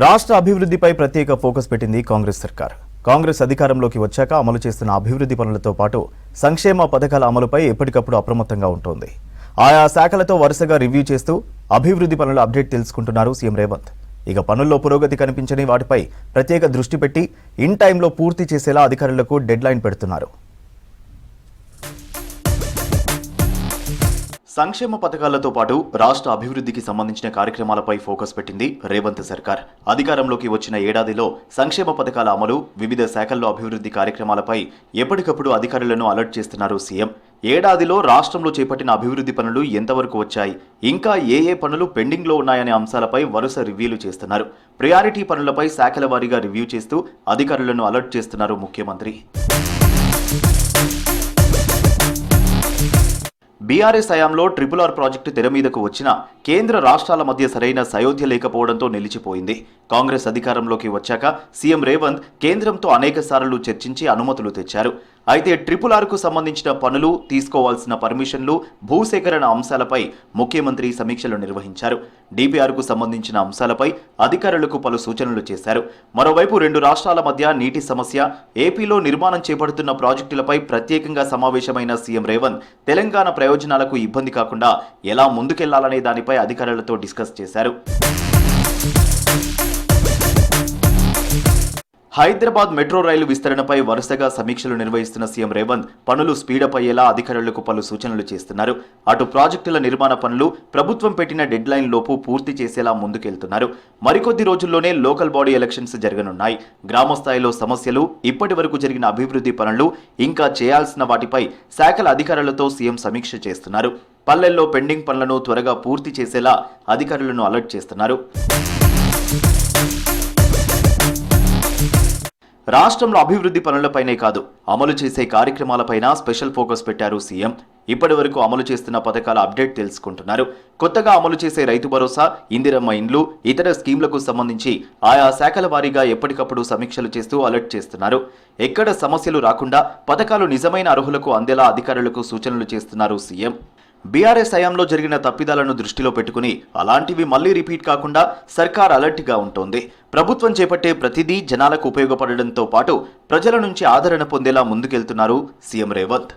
రాష్ట్ర అభివృద్ధిపై ప్రత్యేక ఫోకస్ పెట్టింది కాంగ్రెస్ సర్కార్. కాంగ్రెస్ అధికారంలోకి వచ్చాక అమలు చేస్తున్న అభివృద్ధి పనులతో పాటు సంక్షేమ పథకాల అమలుపై ఎప్పటికప్పుడు అప్రమత్తంగా ఉంటుంది. ఆయా శాఖలతో వరుసగా రివ్యూ చేస్తూ అభివృద్ధి పనుల అప్డేట్ తెలుసుకుంటున్నారు సీఎం రేవంత్. ఇక పనుల్లో పురోగతి కనిపించని వాటిపై ప్రత్యేక దృష్టి పెట్టి ఇన్ టైంలో పూర్తి చేసేలా అధికారులకు డెడ్ లైన్ పెడుతున్నారు. సంక్షేమ పథకాలతో పాటు రాష్ట్ర అభివృద్ధికి సంబంధించిన కార్యక్రమాలపై ఫోకస్ పెట్టింది రేవంత్ సర్కార్. అధికారంలోకి వచ్చిన ఏడాదిలో సంక్షేమ పథకాల అమలు, వివిధ శాఖల్లో అభివృద్ధి కార్యక్రమాలపై ఎప్పటికప్పుడు అధికారులను అలర్ట్ చేస్తున్నారు సీఎం. ఏడాదిలో రాష్ట్రంలో చేపట్టిన అభివృద్ధి పనులు ఎంతవరకు వచ్చాయి, ఇంకా ఏ పనులు పెండింగ్లో ఉన్నాయనే అంశాలపై వరుస రివ్యూలు చేస్తున్నారు. ప్రయారిటీ పనులపై శాఖల వారీగా రివ్యూ చేస్తూ అధికారులను అలర్ట్ చేస్తున్నారు ముఖ్యమంత్రి. బీఆర్ఎస్ హయాంలో RRR ప్రాజెక్టు తెర మీదకు వచ్చినా కేంద్ర రాష్ట్రాల మధ్య సరైన సయోధ్య లేకపోవడంతో నిలిచిపోయింది. కాంగ్రెస్ అధికారంలోకి వచ్చాక సీఎం రేవంత్ కేంద్రంతో అనేక సార్లు చర్చించి అనుమతులు తెచ్చారు. అయితే RRRకు సంబంధించిన పనులు, తీసుకోవాల్సిన పర్మిషన్లు, భూసేకరణ అంశాలపై ముఖ్యమంత్రి సమీక్షలు నిర్వహించారు. DPRకు సంబంధించిన అంశాలపై అధికారులకు పలు సూచనలు చేశారు. మరోవైపు రెండు రాష్ట్రాల మధ్య నీటి సమస్య, ఏపీలో నిర్మాణం చేపడుతున్న ప్రాజెక్టులపై ప్రత్యేకంగా సమావేశమైన సీఎం రేవంత్ తెలంగాణ ప్రయోజనాలకు ఇబ్బంది కాకుండా ఎలా ముందుకెళ్లాలనే దానిపై అధికారులతో డిస్కస్ చేశారు. హైదరాబాద్ మెట్రో రైలు విస్తరణపై వరుసగా సమీక్షలు నిర్వహిస్తున్న సీఎం రేవంత్ పనులు స్పీడప్ అయ్యేలా అధికారులకు పలు సూచనలు చేస్తున్నారు. అటు ప్రాజెక్టుల నిర్మాణ పనులు ప్రభుత్వం పెట్టిన డెడ్ లైన్ లోపు పూర్తి చేసేలా ముందుకెళ్తున్నారు. మరికొద్ది రోజుల్లోనే లోకల్ బాడీ ఎలక్షన్స్ జరగనున్నాయి. గ్రామ స్థాయిలో సమస్యలు, ఇప్పటి వరకు జరిగిన అభివృద్ధి పనులు, ఇంకా చేయాల్సిన వాటిపై శాఖల అధికారులతో సీఎం సమీక్ష చేస్తున్నారు. పల్లెల్లో పెండింగ్ పనులను త్వరగా పూర్తి చేసేలా అధికారులను అలర్ట్ చేస్తున్నారు. రాష్ట్రంలో అభివృద్ధి పనులపైనే కాదు, అమలు చేసే కార్యక్రమాలపైన స్పెషల్ ఫోకస్ పెట్టారు సీఎం. ఇప్పటి వరకు అమలు చేస్తున్న పథకాల అప్డేట్ తెలుసుకుంటున్నారు. కొత్తగా అమలు చేసే రైతు భరోసా, ఇందిరమ్మ ఇండ్లు, ఇతర స్కీంలకు సంబంధించి ఆయా శాఖల వారీగా ఎప్పటికప్పుడు సమీక్షలు చేస్తూ అలర్ట్ చేస్తున్నారు. ఎక్కడ సమస్యలు రాకుండా పథకాలు నిజమైన అర్హులకు అందేలా అధికారులకు సూచనలు చేస్తున్నారు సీఎం. బీఆర్ఎస్ హయాంలో జరిగిన తప్పిదాలను దృష్టిలో పెట్టుకుని అలాంటివి మళ్లీ రిపీట్ కాకుండా సర్కార్ అలర్ట్గా ఉంటోంది. ప్రభుత్వం చేపట్టే ప్రతిదీ జనాలకు ఉపయోగపడడంతో పాటు ప్రజల నుంచి ఆదరణ పొందేలా ముందుకెళ్తున్నారు సీఎం రేవంత్.